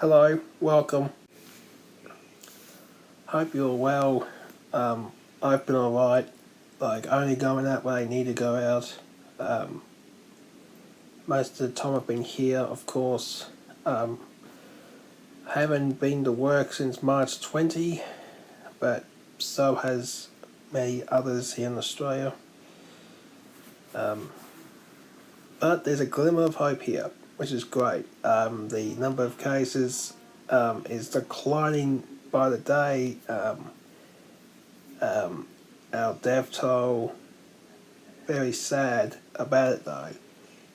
Hello, welcome. Hope you're well. I've been alright. Only going out when I need to go out. Most of the time I've been here, of course. Haven't been to work since March 20, but so has many others here in Australia. But there's a glimmer of hope here, which is great. The number of cases is declining by the day. Our death toll, very sad about it though,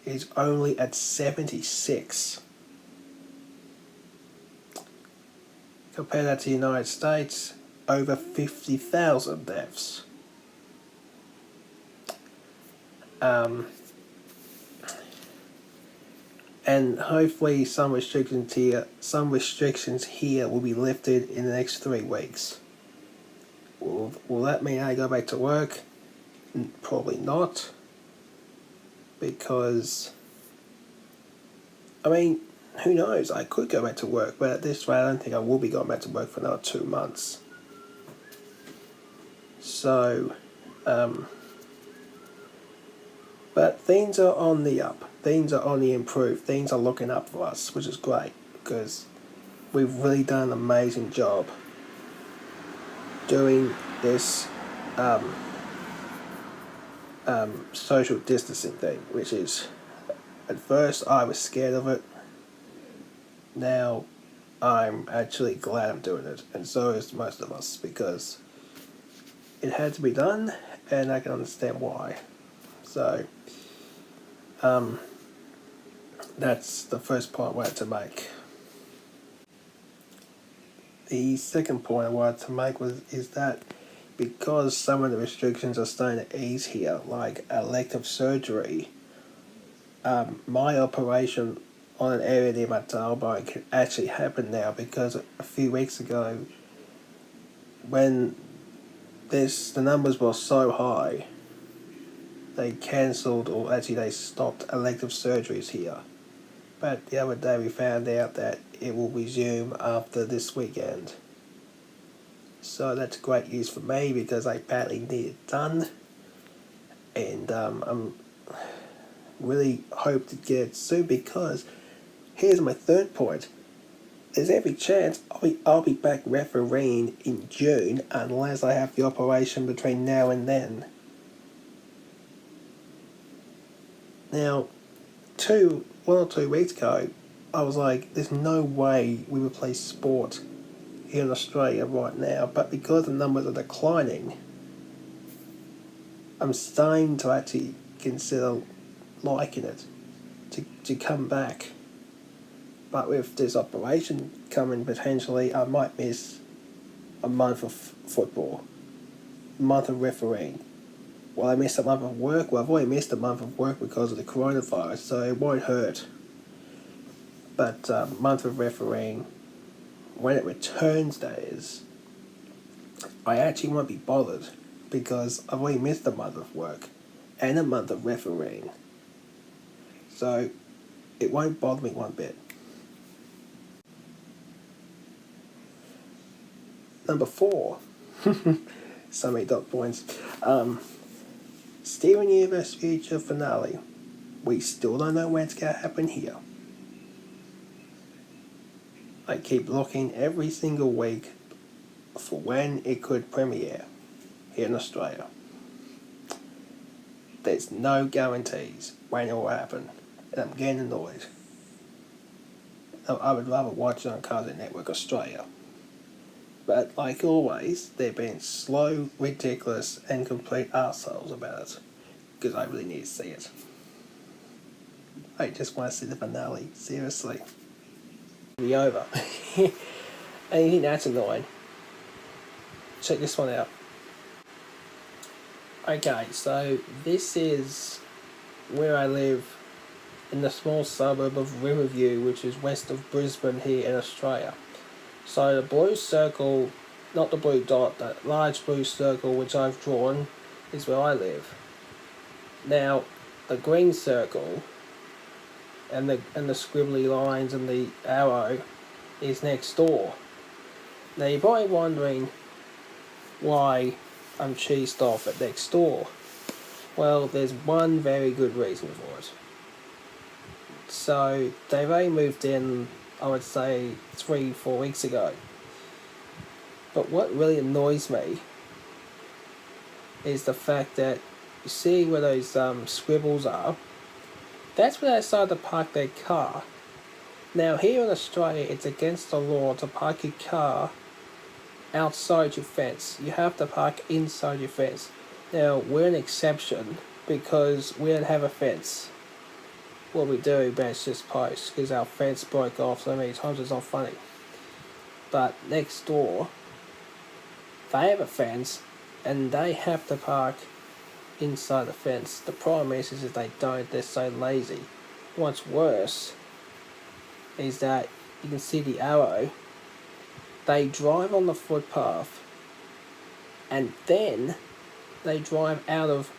is only at 76. Compare that to the United States, over 50,000 deaths. And hopefully some restrictions here will be lifted in the next 3 weeks. Will that mean I go back to work? Probably not. Because, who knows? I could go back to work, but at this rate I don't think I will be going back to work for another 2 months. So, but things are on the up. Things are on the improve. Things are looking up for us, which is great, because we've really done an amazing job doing this social distancing thing, which is, at first I was scared of it. Now I'm actually glad I'm doing it, and so is most of us, because it had to be done, and I can understand why. So, that's the first point I wanted to make. The second point I wanted to make is that because some of the restrictions are starting to ease here, like elective surgery, my operation on an area near my tailbone can actually happen now, because a few weeks ago, when the numbers were so high, they cancelled, or actually they stopped elective surgeries here. But the other day we found out that it will resume after this weekend. So that's great news for me, because I badly need it done. And I'm really hope to get it soon, because here's my third point. There's every chance I'll be back refereeing in June, unless I have the operation between now and then. Now, 1 or 2 weeks ago, I was like, there's no way we would play sport here in Australia right now, but because the numbers are declining, I'm starting to actually consider liking it, to come back. But with this operation coming potentially, I might miss a month of football, a month of refereeing. Will I miss a month of work? Well, I've already missed a month of work because of the coronavirus, so it won't hurt. But month of refereeing, when it returns, that is, I actually won't be bothered, because I've already missed a month of work and a month of refereeing. So it won't bother me one bit. Number 4, so many dot points. Steven Universe Future finale. We still don't know when it's going to happen here. I keep looking every single week for when it could premiere here in Australia. There's no guarantees when it will happen, and I'm getting annoyed. I would rather watch it on Cartoon Network Australia. But like always, they're being slow, ridiculous, and complete arseholes about it, because I really need to see it. I just want to see the finale, seriously. It'll be over. And you think that's annoying? Check this one out. Okay, so this is where I live, in the small suburb of Riverview, which is west of Brisbane here in Australia. So the blue circle, not the blue dot, that large blue circle which I've drawn, is where I live. Now, the green circle and the squibbly lines and the arrow is next door. Now you're probably wondering why I'm cheesed off at next door. Well, there's one very good reason for it. So they've only moved in, I would say, 3-4 weeks ago. But what really annoys me is the fact that you see where those scribbles are. That's where they decided to park their car. Now here in Australia, it's against the law to park your car outside your fence. You have to park inside your fence. Now we're an exception because we don't have a fence. What we do, but it's just posts because our fence broke off so many times it's not funny. But next door, they have a fence and they have to park inside the fence. The problem is that they don't, they're so lazy. What's worse is that you can see the arrow. They drive on the footpath and then they drive out of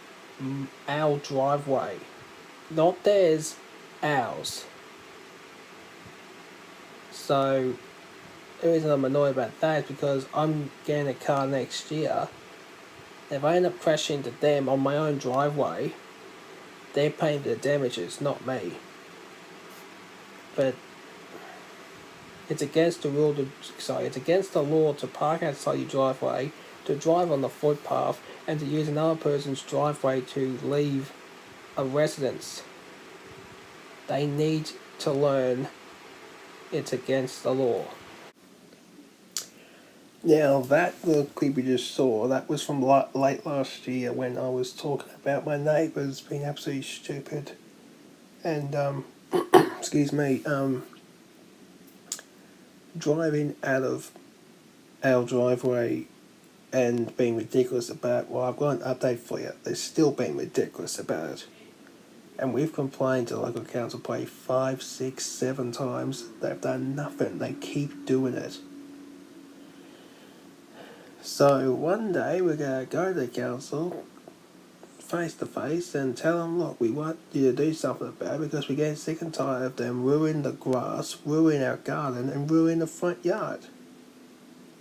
our driveway. Not theirs, ours. So the reason I'm annoyed about that is because I'm getting a car next year. If I end up crashing into them on my own driveway, they're paying for the damages, not me. But it's against the rule it's against the law to park outside your driveway, to drive on the footpath, and to use another person's driveway to leave a residence. They need to learn it's against the law. Now that little clip you just saw, that was from late last year when I was talking about my neighbours being absolutely stupid and excuse me, driving out of our driveway and being ridiculous about it. Well, I've got an update for you. They're still being ridiculous about it. And we've complained to local council probably 5, 6, 7 times. They've done nothing. They keep doing it. So one day we're going to go to the council face to face and tell them, look, we want you to do something about it because we're getting sick and tired of them ruining the grass, ruining our garden and ruining the front yard.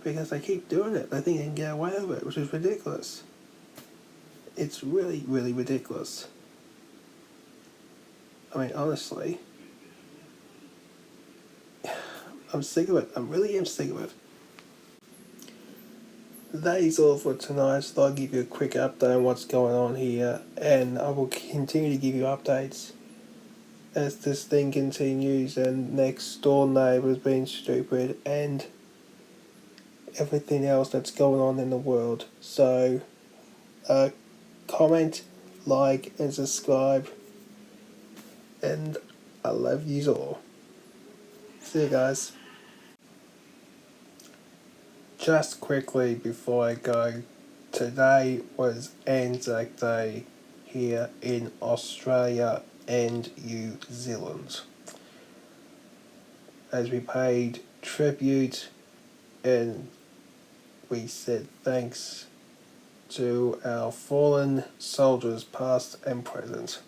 Because they keep doing it. They think they can get away with it, which is ridiculous. It's really, really ridiculous. I mean, honestly, I'm sick of it. I really am sick of it. That is all for tonight, so I'll give you a quick update on what's going on here, and I will continue to give you updates as this thing continues and next door neighbours being stupid and everything else that's going on in the world. So, comment, like and subscribe, and I love yous all. See you guys. Just quickly before I go, today was Anzac Day here in Australia and New Zealand, as we paid tribute and we said thanks to our fallen soldiers past and present,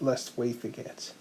lest we forget.